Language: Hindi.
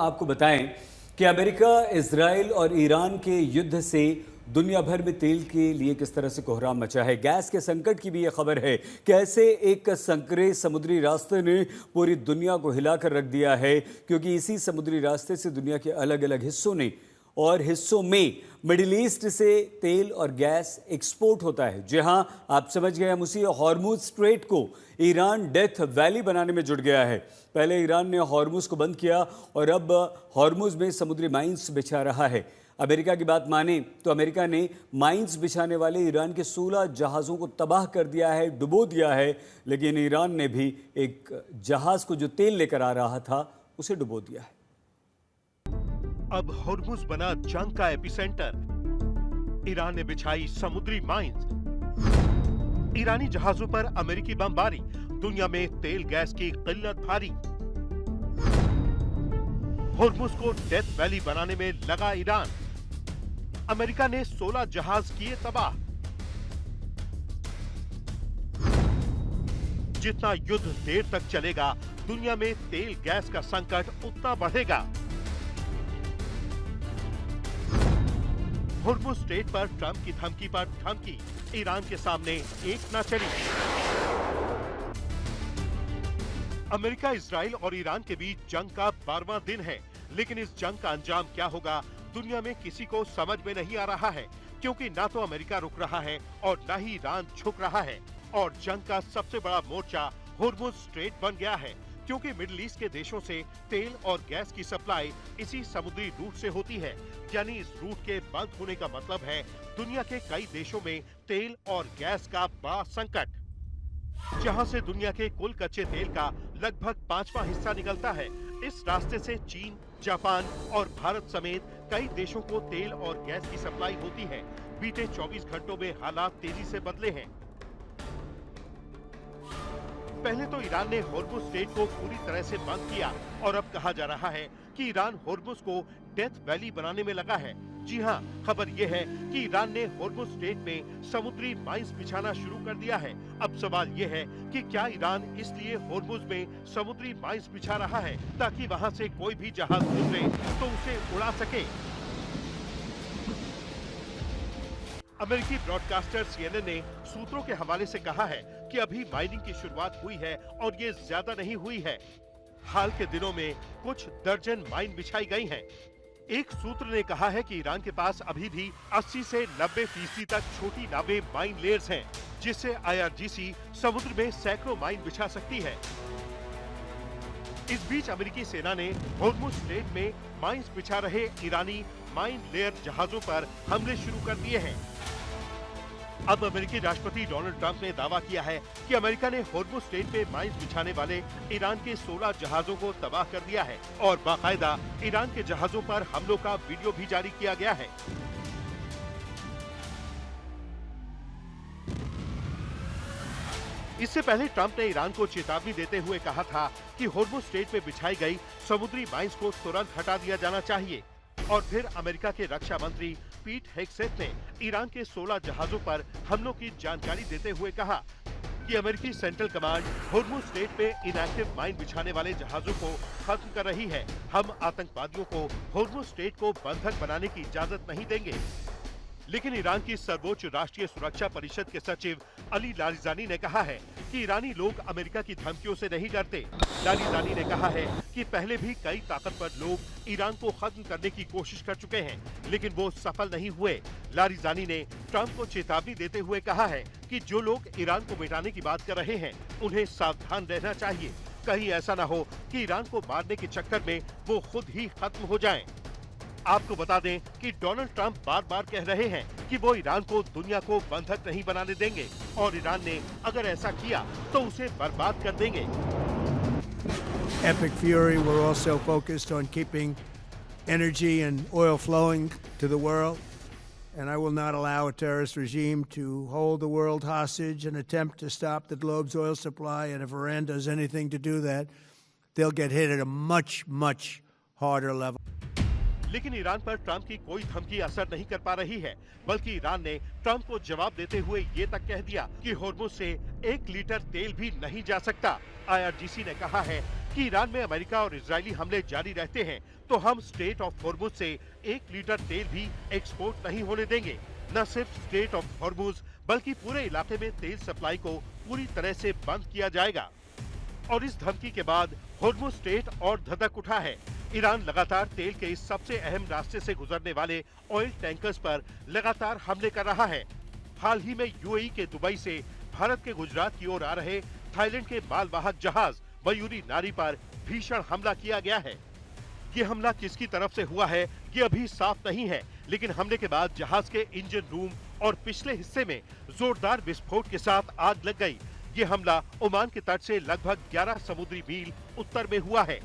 आपको बताएं कि अमेरिका, इजराइल और ईरान के युद्ध से दुनिया भर में तेल के लिए किस तरह से कोहराम मचा है। गैस के संकट की भी ये खबर है। कैसे एक संकरे समुद्री रास्ते ने पूरी दुनिया को हिलाकर रख दिया है, क्योंकि इसी समुद्री रास्ते से दुनिया के अलग अलग हिस्सों में मिडिल ईस्ट से तेल और गैस एक्सपोर्ट होता है। जी हां, आप समझ गए, हम उसी हॉर्मुज स्ट्रेट को ईरान डेथ वैली बनाने में जुट गया है। पहले ईरान ने हॉर्मुज को बंद किया और अब हॉर्मुज में समुद्री माइंस बिछा रहा है। अमेरिका की बात माने तो अमेरिका ने माइंस बिछाने वाले ईरान के 16 जहाज़ों को तबाह कर दिया है, डुबो दिया है। लेकिन ईरान ने भी एक जहाज़ को जो तेल लेकर आ रहा था उसे डुबो दिया है। अब हॉर्मुज बना जंग का एपिसेंटर। ईरान ने बिछाई समुद्री माइंस। ईरानी जहाजों पर अमेरिकी बमबारी। दुनिया में तेल गैस की किल्लत भारी। हॉर्मुज को डेथ वैली बनाने में लगा ईरान। अमेरिका ने 16 जहाज किए तबाह। जितना युद्ध देर तक चलेगा, दुनिया में तेल गैस का संकट उतना बढ़ेगा। हॉर्मुज स्ट्रेट पर ट्रंप की धमकी पर धमकी। ईरान के सामने एक न चली। अमेरिका, इजराइल और ईरान के बीच जंग का 12वां दिन है, लेकिन इस जंग का अंजाम क्या होगा, दुनिया में किसी को समझ में नहीं आ रहा है, क्योंकि ना तो अमेरिका रुक रहा है और ना ही ईरान झुक रहा है। और जंग का सबसे बड़ा मोर्चा हॉर्मुज स्ट्रेट बन गया है, क्योंकि मिडिल ईस्ट के देशों से तेल और गैस की सप्लाई इसी समुद्री रूट से होती है। यानी इस रूट के बंद होने का मतलब है दुनिया के कई देशों में तेल और गैस का बड़ा संकट। जहां से दुनिया के कुल कच्चे तेल का लगभग 5वां हिस्सा निकलता है। इस रास्ते से चीन, जापान और भारत समेत कई देशों को तेल और गैस की सप्लाई होती है। बीते 24 घंटों में हालात तेजी से बदले हैं। पहले तो ईरान ने हॉर्मुज स्ट्रेट को पूरी तरह से बंद किया और अब कहा जा रहा है कि ईरान हॉर्मुज को डेथ वैली बनाने में लगा है। जी हां, खबर यह है कि ईरान ने हॉर्मुज स्ट्रेट में समुद्री माइंस बिछाना शुरू कर दिया है। अब सवाल यह है कि क्या ईरान इसलिए हॉर्मुज में समुद्री माइंस बिछा रहा है ताकि वहां से कोई भी जहाज गुजरे तो उसे उड़ा सके। अमेरिकी ब्रॉडकास्टर CNN ने सूत्रों के हवाले से कहा है कि अभी माइनिंग की शुरुआत हुई है और ये ज्यादा नहीं हुई है। हाल के दिनों में कुछ दर्जन माइन बिछाई गई हैं। एक सूत्र ने कहा है कि ईरान के पास अभी भी 80 से 90% तक छोटी नावें माइन लेयर्स हैं, जिससे IRGC समुद्र में सैकड़ों माइन बिछा सकती है। इस बीच अमेरिकी सेना ने हॉर्मुज स्ट्रेट में माइंस बिछा रहे ईरानी माइन लेयर जहाजों पर हमले शुरू कर दिए हैं। अब अमेरिकी राष्ट्रपति डोनाल्ड ट्रंप ने दावा किया है कि अमेरिका ने हॉर्मुज स्ट्रेट में माइंस बिछाने वाले ईरान के 16 जहाजों को तबाह कर दिया है और बाकायदा ईरान के जहाजों पर हमलों का वीडियो भी जारी किया गया है। इससे पहले ट्रंप ने ईरान को चेतावनी देते हुए कहा था कि हॉर्मुज स्ट्रेट में बिछाई गई समुद्री माइंस को तुरंत हटा दिया जाना चाहिए। और फिर अमेरिका के रक्षा मंत्री पीट हेग्सेथ ने ईरान के 16 जहाजों पर हमलों की जानकारी देते हुए कहा कि अमेरिकी सेंट्रल कमांड हॉर्मुज स्ट्रेट में इनएक्टिव माइन बिछाने वाले जहाजों को खत्म कर रही है। हम आतंकवादियों को हॉर्मुज स्ट्रेट को बंधक बनाने की इजाजत नहीं देंगे। लेकिन ईरान की सर्वोच्च राष्ट्रीय सुरक्षा परिषद के सचिव अली लारिजानी ने कहा है कि ईरानी लोग अमेरिका की धमकियों से नहीं डरते। लारिजानी ने कहा है कि पहले भी कई ताकतवर लोग ईरान को खत्म करने की कोशिश कर चुके हैं, लेकिन वो सफल नहीं हुए। लारिजानी ने ट्रंप को चेतावनी देते हुए कहा है कि जो लोग ईरान को मिटाने की बात कर रहे हैं, उन्हें सावधान रहना चाहिए। कहीं ऐसा न हो कि ईरान को मारने के चक्कर में वो खुद ही खत्म हो जाएं। आपको बता दें कि डोनाल्ड ट्रंप बार-बार कह रहे हैं कि वो ईरान को दुनिया को बंधक नहीं बनाने देंगे और ईरान ने अगर ऐसा किया तो उसे बर्बाद कर देंगे। Epic Fury were also focused on keeping energy and oil flowing to the world, and I will not allow a terrorist regime to hold the world hostage and attempt to stop the globe's oil supply. And if Iran does anything to do that, they'll get hit at a much, much harder level. लेकिन ईरान पर ट्रंप की कोई धमकी असर नहीं कर पा रही है, बल्कि ईरान ने ट्रंप को जवाब देते हुए ये तक कह दिया कि होर्मुज से 1 लीटर तेल भी नहीं जा सकता। IRGC ने कहा है कि ईरान में अमेरिका और इजरायली हमले जारी रहते हैं तो हम स्ट्रेट ऑफ होर्मुज से 1 लीटर तेल भी एक्सपोर्ट नहीं होने देंगे। न सिर्फ स्ट्रेट ऑफ होर्मुज बल्कि पूरे इलाके में तेल सप्लाई को पूरी तरह से बंद किया जाएगा। और इस धमकी के बाद होर्मुज स्ट्रेट और धधक उठा है। ईरान लगातार तेल के इस सबसे अहम रास्ते से गुजरने वाले ऑयल टैंकर्स पर लगातार हमले कर रहा है। हाल ही में UAE के दुबई से भारत के गुजरात की ओर आ रहे थाईलैंड के मालवाहक जहाज मयूरी नारी पर भीषण हमला किया गया है। ये हमला किसकी तरफ से हुआ है ये अभी साफ नहीं है, लेकिन हमले के बाद जहाज के इंजन रूम और पिछले हिस्से में जोरदार विस्फोट के साथ आग लग गई। ये हमला ओमान के तट से लगभग 11 समुद्री मील उत्तर में हुआ है।